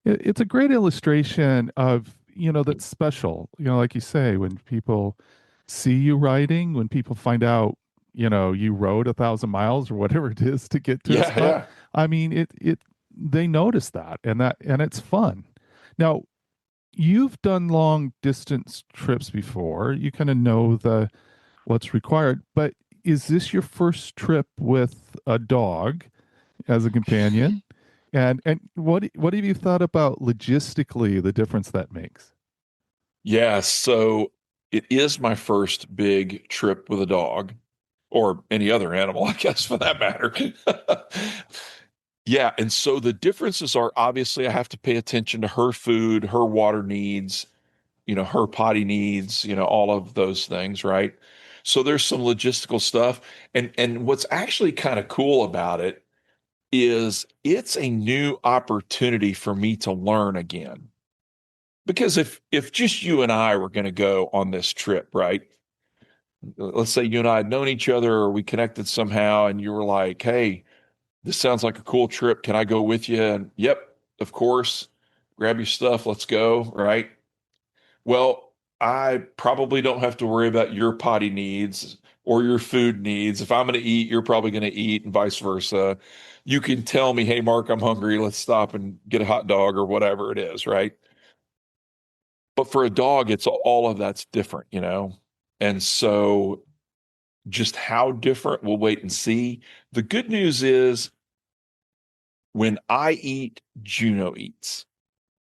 It's a great illustration of, that's special. Like you say, when people see you riding, when people find out, you rode 1,000 miles or whatever it is to get to a Yeah, spot. yeah. I mean, they notice that, and it's fun. Now, you've done long distance trips before. You kind of know what's required, but is this your first trip with a dog as a companion? And what have you thought about logistically the difference that makes? Yeah, so it is my first big trip with a dog, or any other animal, I guess, for that matter. Yeah, and so the differences are, obviously I have to pay attention to her food, her water needs, her potty needs, all of those things, right? So there's some logistical stuff. And what's actually kind of cool about it is it's a new opportunity for me to learn again. Because if just you and I were going to go on this trip, right? Let's say you and I had known each other or we connected somehow and you were like, "Hey, this sounds like a cool trip. Can I go with you?" And yep, of course. Grab your stuff, let's go, right? Well, I probably don't have to worry about your potty needs or your food needs. If I'm going to eat, you're probably going to eat, and vice versa. You can tell me, "Hey, Mark, I'm hungry. Let's stop and get a hot dog," or whatever it is, right? But for a dog, it's all of that's different, you know? And so just how different, we'll wait and see. The good news is when I eat, Juno eats.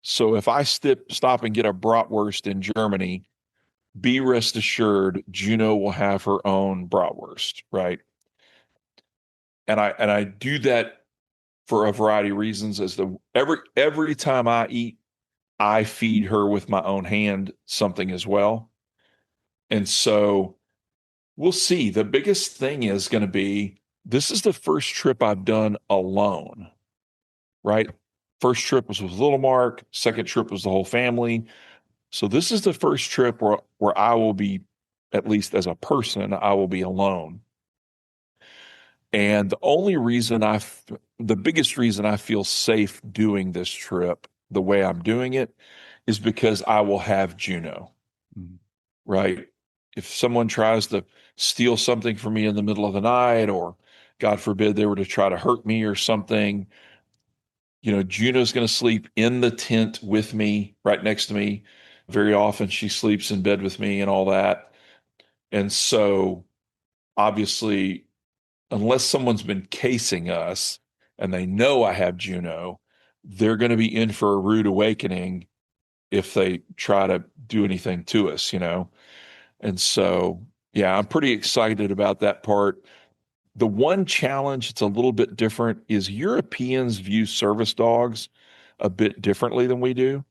So if I stop and get a bratwurst in Germany, be rest assured Juno will have her own bratwurst, right? And I do that for a variety of reasons. As the every time I eat, I feed her with my own hand something as well. And so we'll see. The biggest thing is going to be this is the first trip I've done alone, right? First trip was with little Mark, second trip was the whole family. So this is the first trip where I will be, at least as a person, I will be alone. And the biggest reason I feel safe doing this trip the way I'm doing it is because I will have Juno, Mhm. right? If someone tries to steal something from me in the middle of the night, or God forbid they were to try to hurt me or something, Juno's going to sleep in the tent with me, right next to me. Very often she sleeps in bed with me and all that. And so obviously, unless someone's been casing us and they know I have Juno, they're going to be in for a rude awakening if they try to do anything to us. And so, yeah, I'm pretty excited about that part. The one challenge that's a little bit different is Europeans view service dogs a bit differently than we do.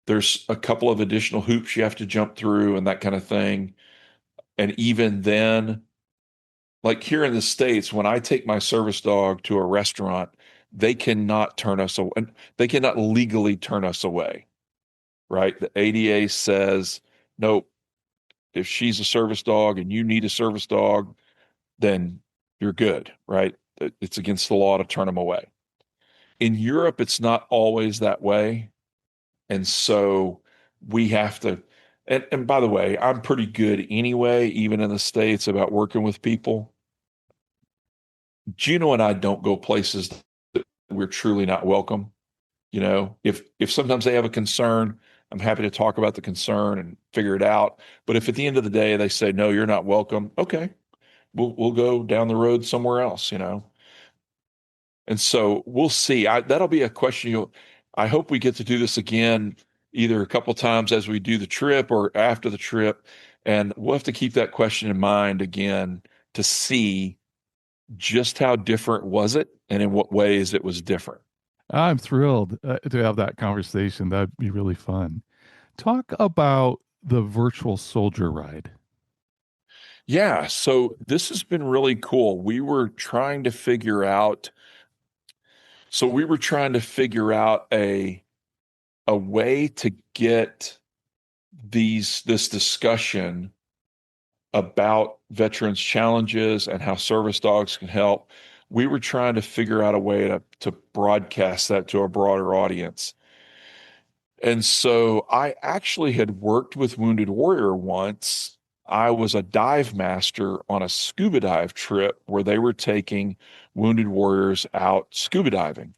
There's a couple of additional hoops you have to jump through and that kind of thing. And even then, like here in the States, when I take my service dog to a restaurant, they cannot turn us away. They cannot legally turn us away, right? The ADA says, nope, if she's a service dog and you need a service dog, then you're good, right? It's against the law to turn them away. In Europe, it's not always that way. And so we have to, and by the way, I'm pretty good anyway, even in the States, about working with people. Gino and I don't go places that we're truly not welcome. If sometimes they have a concern, I'm happy to talk about the concern and figure it out. But if at the end of the day they say, "No, you're not welcome," okay, we'll go down the road somewhere else. And so we'll see. That'll be a question. I hope we get to do this again, either a couple times as we do the trip or after the trip. And we'll have to keep that question in mind again to see just how different was it and in what ways it was different. I'm thrilled to have that conversation. That'd be really fun. Talk about the virtual soldier ride. Yeah, so this has been really cool. We were trying to figure out a way to get this discussion about veterans challenges and how service dogs can help. We were trying to figure out a way to broadcast that to a broader audience. And so I actually had worked with Wounded Warrior once. I was a dive master on a scuba dive trip where they were taking Wounded Warriors out scuba diving.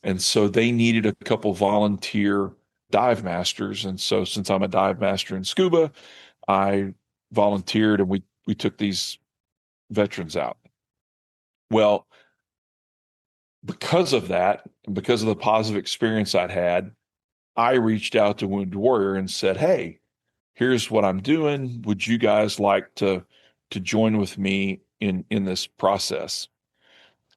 And so they needed a couple volunteer dive masters. And so since I'm a dive master in scuba, I volunteered and we took these veterans out. Well, because of that, and because of the positive experience I'd had, I reached out to Wounded Warrior and said, "Hey, here's what I'm doing. Would you guys like to join with me in this process?"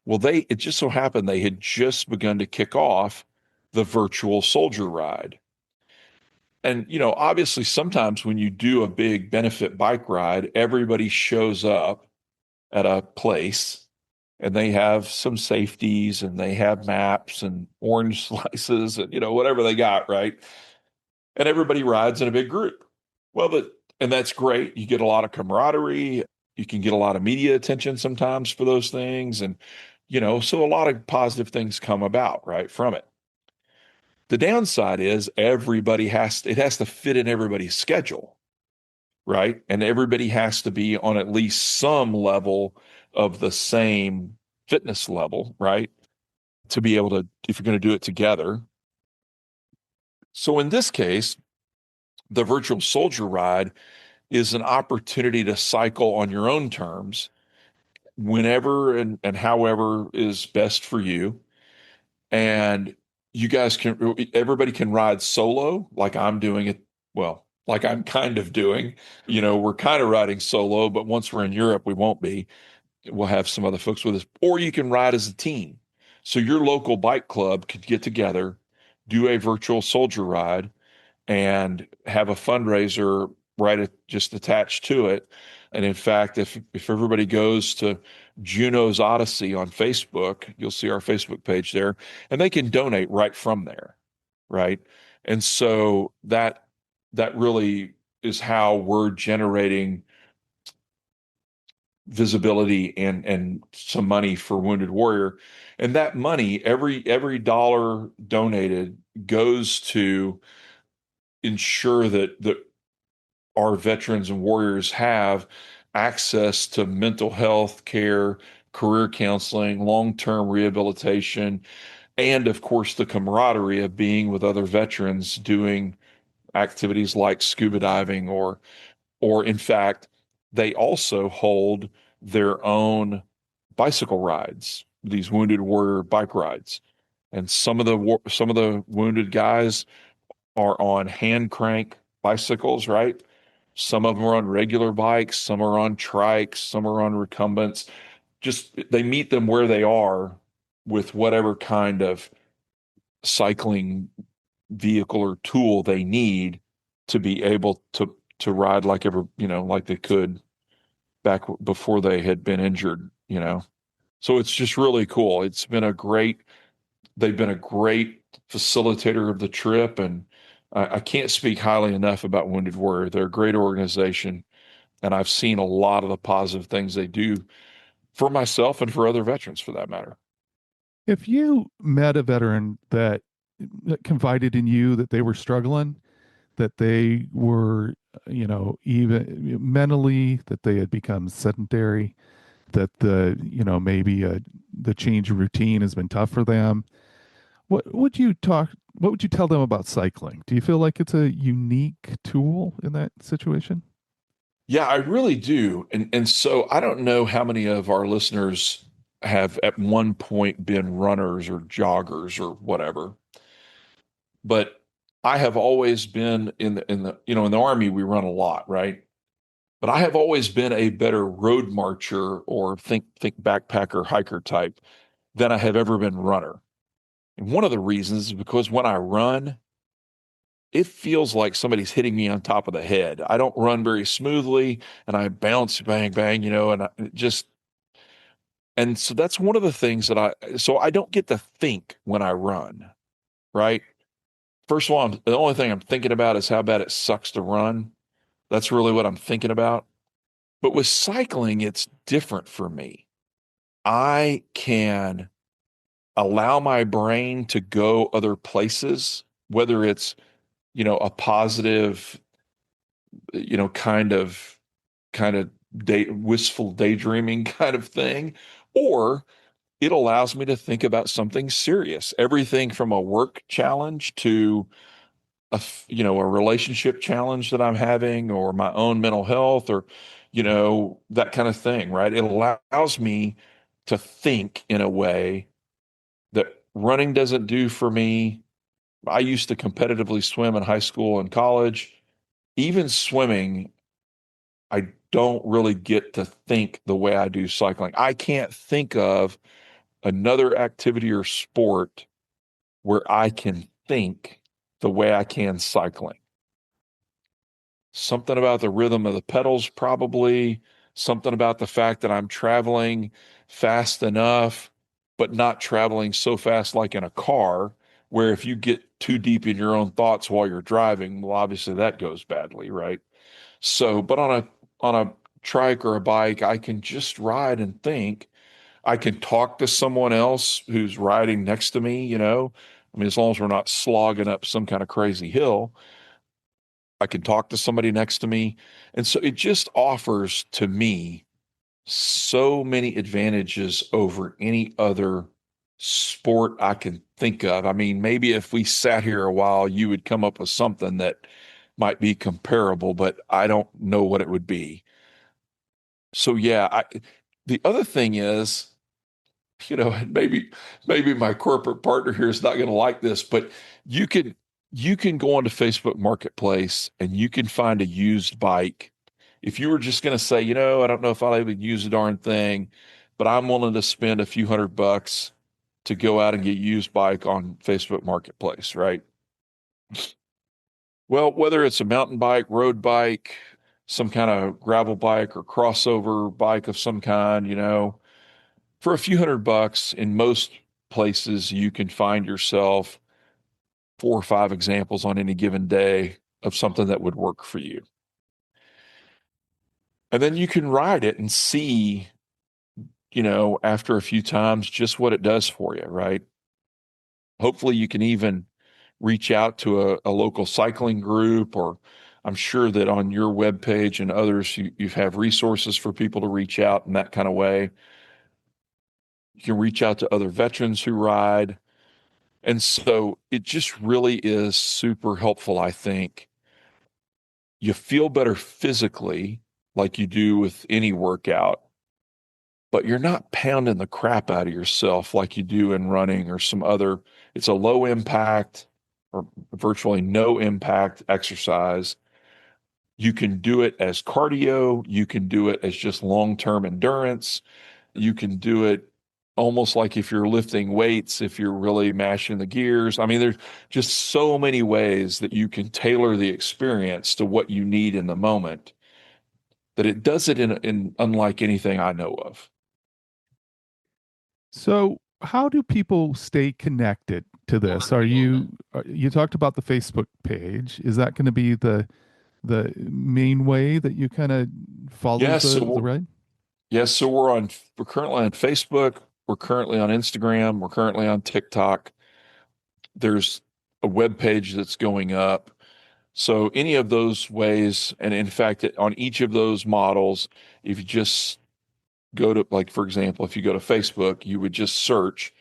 Well, it just so happened they had just begun to kick off the virtual soldier ride. And obviously sometimes when you do a big benefit bike ride, everybody shows up at a place and they have some safeties and they have maps and orange slices and, whatever they got, right? And everybody rides in a big group. Well, and that's great. You get a lot of camaraderie. You can get a lot of media attention sometimes for those things. And, so a lot of positive things come about, right, from it. The downside is it has to fit in everybody's schedule, right? And everybody has to be on at least some level of the same fitness level, right? To be able to, if you're going to do it together. So in this case, the virtual soldier ride is an opportunity to cycle on your own terms whenever and however is best for you. And everybody can ride solo like I'm doing it. Well, like I'm kind of doing, we're kind of riding solo, but once we're in Europe, we won't be. We'll have some other folks with us, or you can ride as a team. So your local bike club could get together, do a virtual soldier ride, and have a fundraiser just attached to it. And in fact, if everybody goes to Juno's Odyssey on Facebook, you'll see our Facebook page there, and they can donate right from there, right? And so that really is how we're generating visibility and some money for Wounded Warrior. And that money, every dollar donated goes to ensure that our veterans and warriors have access to mental health care, career counseling, long-term rehabilitation, and of course the camaraderie of being with other veterans doing activities like scuba diving or in fact they also hold their own bicycle rides, these Wounded Warrior bike rides. And some of the wounded guys are on hand crank bicycles, right? Some of them are on regular bikes, some are on trikes, some are on recumbents. Just they meet them where they are with whatever kind of cycling vehicle or tool they need to be able to ride like they could back before they had been injured. So it's just really cool. They've been a great facilitator of the trip, and I can't speak highly enough about Wounded Warrior. They're a great organization, and I've seen a lot of the positive things they do for myself and for other veterans, for that matter. If you met a veteran that confided in you that they were struggling, that they were, even mentally, that they had become sedentary, that maybe the change of routine has been tough for them, what would you tell them about cycling? Do you feel like it's a unique tool in that situation? Yeah, I really do. And so I don't know how many of our listeners have at one point been runners or joggers or whatever, but I have always been in the Army, we run a lot, right? But I have always been a better road marcher or think backpacker hiker type than I have ever been runner. And one of the reasons is because when I run, it feels like somebody's hitting me on top of the head. I don't run very smoothly and I bounce bang bang, and so that's one of the things so I don't get to think when I run, right? First of all, the only thing I'm thinking about is how bad it sucks to run. That's really what I'm thinking about. But with cycling, it's different for me. I can allow my brain to go other places, whether it's, a positive, kind of wistful daydreaming kind of thing, or it allows me to think about something serious, everything from a work challenge to a relationship challenge that I'm having or my own mental health or, that kind of thing, right? It allows me to think in a way that running doesn't do for me. I used to competitively swim in high school and college. Even swimming, I don't really get to think the way I do cycling. I can't think of another activity or sport where I can think the way I can cycling. Something about the rhythm of the pedals, probably something about the fact that I'm traveling fast enough, but not traveling so fast like in a car, where if you get too deep in your own thoughts while you're driving, well, obviously that goes badly, right? So, but on a trike or a bike, I can just ride and think. I can talk to someone else who's riding next to me, I mean, as long as we're not slogging up some kind of crazy hill, I can talk to somebody next to me. And so it just offers to me so many advantages over any other sport I can think of. I mean, maybe if we sat here a while, you would come up with something that might be comparable, but I don't know what it would be. So yeah, the other thing is, and maybe my corporate partner here is not going to like this, but you can you can go onto Facebook Marketplace and you can find a used bike. If you were just going to say, I don't know if I'll even use the darn thing, but I'm willing to spend a few $100 to go out and get a used bike on Facebook Marketplace, right? Well, whether it's a mountain bike, road bike, some kind of gravel bike or crossover bike of some kind, for a few $100 in most places, you can find yourself 4 or 5 examples on any given day of something that would work for you. And then you can ride it and see, after a few times, just what it does for you, right? Hopefully, you can even reach out to a local cycling group, or I'm sure that on your webpage and others, you have resources for people to reach out in that kind of way. You can reach out to other veterans who ride. And so it just really is super helpful, I think. You feel better physically, like you do with any workout, but you're not pounding the crap out of yourself like you do in running or some other. It's a low impact or virtually no impact exercise. You can do it as cardio. You can do it as just long-term endurance. You can do it almost like if you're lifting weights, if you're really mashing the gears. I mean, there's just so many ways that you can tailor the experience to what you need in the moment, that it does it in unlike anything I know of. So, how do people stay connected to this? You talked about the Facebook page. Is that going to be the main way that you kind of follow Yes, the so ride? yes, so we're currently on Facebook, we're currently on Instagram, we're currently on TikTok. There's a web page that's going up. So any of those ways, and in fact, on each of those models, if you just go to, like, for example, if you go to Facebook, you would just search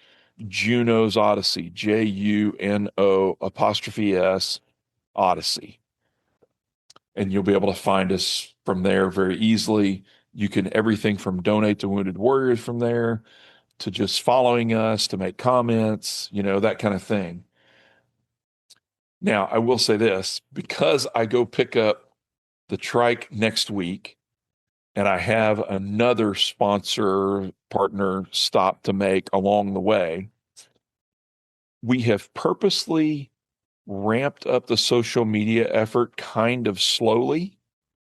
Juno's Odyssey, JUNO' Odyssey, and you'll be able to find us from there very easily. You can everything from donate to Wounded Warriors from there to just following us to make comments, that kind of thing. Now, I will say this, because I go pick up the trike next week and I have another sponsor partner stop to make along the way, we have purposely ramped up the social media effort kind of slowly,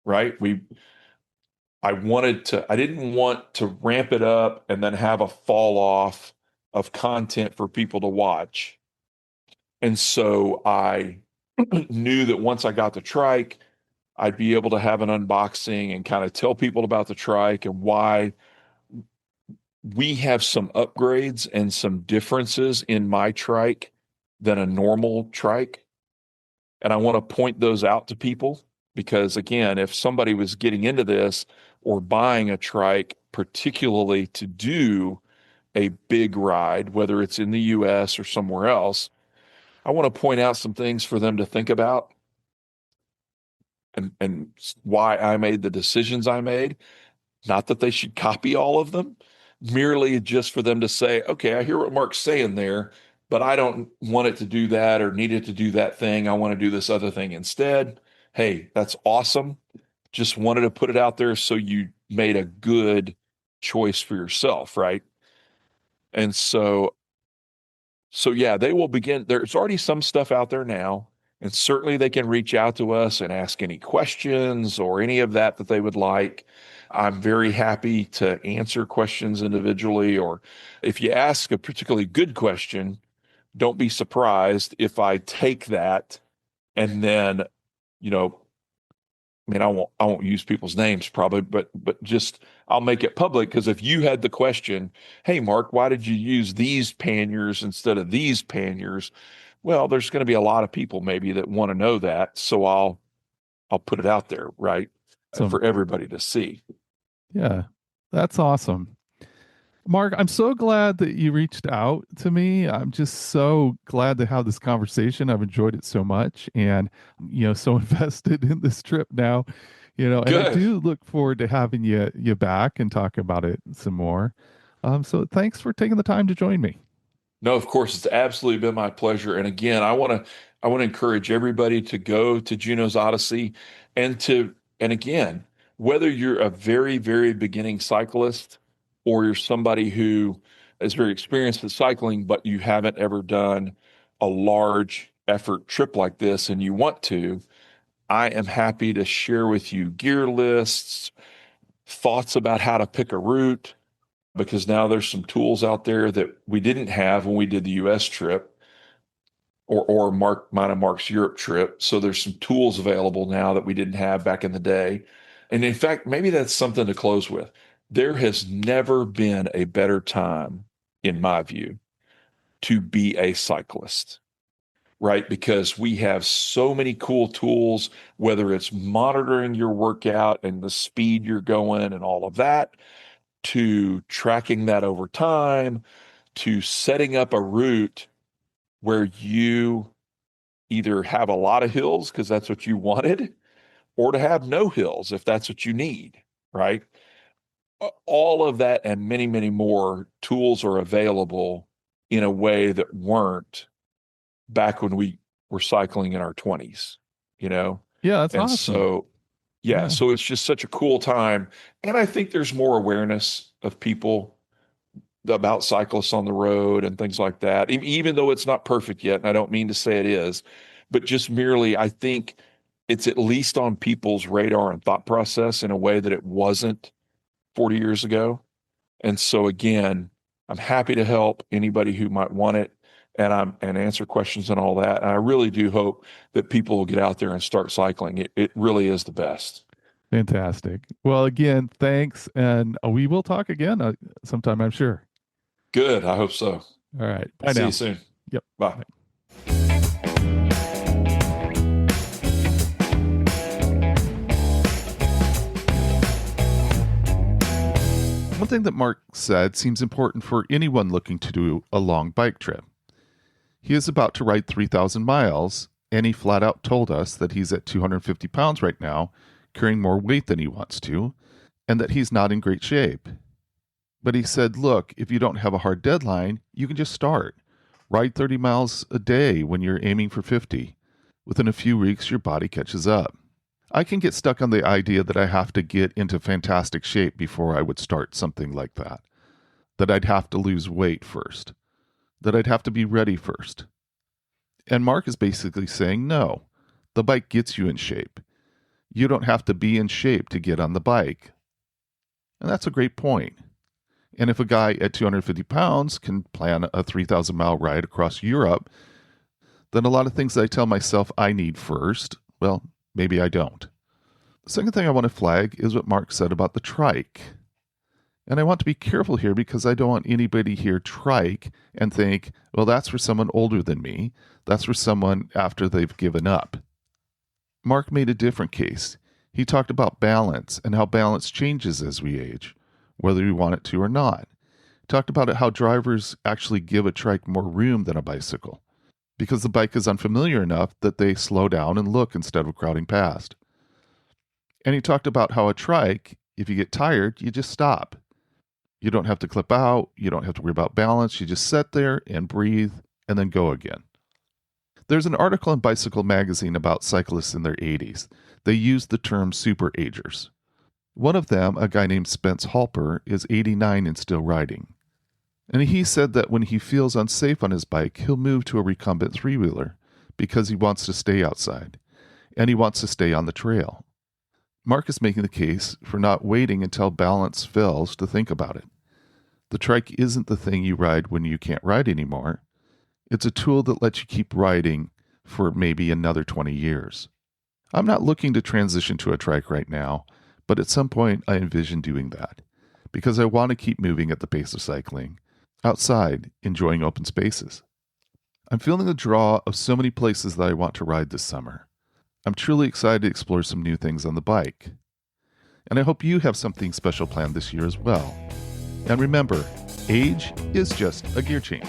right? I didn't want to ramp it up and then have a fall off of content for people to watch. And so I knew that once I got the trike, I'd be able to have an unboxing and kind of tell people about the trike and why we have some upgrades and some differences in my trike than a normal trike. And I want to point those out to people because, again, if somebody was getting into this or buying a trike, particularly to do a big ride, whether it's in the US or somewhere else, I want to point out some things for them to think about and why I made the decisions I made. Not that they should copy all of them, merely just for them to say, okay, I hear what Mark's saying there, but I don't want it to do that or need it to do that thing. I want to do this other thing instead. Hey, that's awesome. Just wanted to put it out there so you made a good choice for yourself, right? And so yeah, they will begin. There's already some stuff out there now, And certainly they can reach out to us and ask any questions or any of that they would like. I'm very happy to answer questions individually, or if you ask a particularly good question, don't be surprised if I take that and then, you know, I mean, I won't use people's names probably, but just I'll make it public, because if you had the question, hey Mark, why did you use these panniers instead of these panniers? Well, there's going to be a lot of people maybe that want to know that, so I'll put it out there, right, So, for everybody to see. yeah, that's awesome. Mark, I'm so glad that you reached out to me. I'm just so glad to have this conversation. I've enjoyed it so much and, so invested in this trip now, and I Good. do look forward to having you back and talk about it some more. So thanks for taking the time to join me. No, of course, it's absolutely been my pleasure. And again, I want to encourage everybody to go to Juno's Odyssey, and again, whether you're a very, very beginning cyclist or you're somebody who is very experienced with cycling, but you haven't ever done a large effort trip like this and you want to, I am happy to share with you gear lists, thoughts about how to pick a route, because now there's some tools out there that we didn't have when we did the US trip, or mine and Mark's Europe trip. So there's some tools available now that we didn't have back in the day. And in fact, maybe that's something to close with. There has never been a better time, in my view, to be a cyclist, right? Because we have so many cool tools, whether it's monitoring your workout and the speed you're going and all of that, to tracking that over time, to setting up a route where you either have a lot of hills because that's what you wanted, or to have no hills if that's what you need, right? All of that and many, many more tools are available in a way that weren't back when we were cycling in our 20s, you know? Yeah, that's And awesome. so, yeah, Yeah. so it's just such a cool time. And I think there's more awareness of people about cyclists on the road and things like that, even though it's not perfect yet. And I don't mean to say it is, but just merely, I think it's at least on people's radar and thought process in a way that it wasn't 40 years ago. And so again, I'm happy to help anybody who might want it, and answer questions and all that. And I really do hope that people will get out there and start cycling. It really is the best. Fantastic. Well, again, thanks. And we will talk again sometime, I'm sure. Good. I hope so. All right. Bye See now. you soon. Yep. Bye. Bye. One thing that Mark said seems important for anyone looking to do a long bike trip. He is about to ride 3,000 miles, and he flat out told us that he's at 250 pounds right now, carrying more weight than he wants to, and that he's not in great shape. But he said, look, if you don't have a hard deadline, you can just start. Ride 30 miles a day when you're aiming for 50. Within a few weeks, your body catches up. I can get stuck on the idea that I have to get into fantastic shape before I would start something like that I'd have to lose weight first, that I'd have to be ready first. And Mark is basically saying, no, the bike gets you in shape. You don't have to be in shape to get on the bike. And that's a great point. And if a guy at 250 pounds can plan a 3,000 mile ride across Europe, then a lot of things that I tell myself I need first, well, maybe I don't. The second thing I want to flag is what Mark said about the trike. And I want to be careful here because I don't want anybody hear trike and think, well, that's for someone older than me. That's for someone after they've given up. Mark made a different case. He talked about balance and how balance changes as we age, whether we want it to or not. He talked about how drivers actually give a trike more room than a bicycle because the bike is unfamiliar enough that they slow down and look instead of crowding past. And he talked about how a trike, if you get tired, you just stop. You don't have to clip out. You don't have to worry about balance. You just sit there and breathe and then go again. There's an article in Bicycle Magazine about cyclists in their 80s. They use the term super agers. One of them, a guy named Spence Halper, is 89 and still riding. And he said that when he feels unsafe on his bike, he'll move to a recumbent three-wheeler because he wants to stay outside, and he wants to stay on the trail. Mark is making the case for not waiting until balance fails to think about it. The trike isn't the thing you ride when you can't ride anymore. It's a tool that lets you keep riding for maybe another 20 years. I'm not looking to transition to a trike right now, but at some point I envision doing that because I want to keep moving at the pace of cycling, outside, enjoying open spaces. I'm feeling the draw of so many places that I want to ride this summer. I'm truly excited to explore some new things on the bike. And I hope you have something special planned this year as well. And remember, age is just a gear change.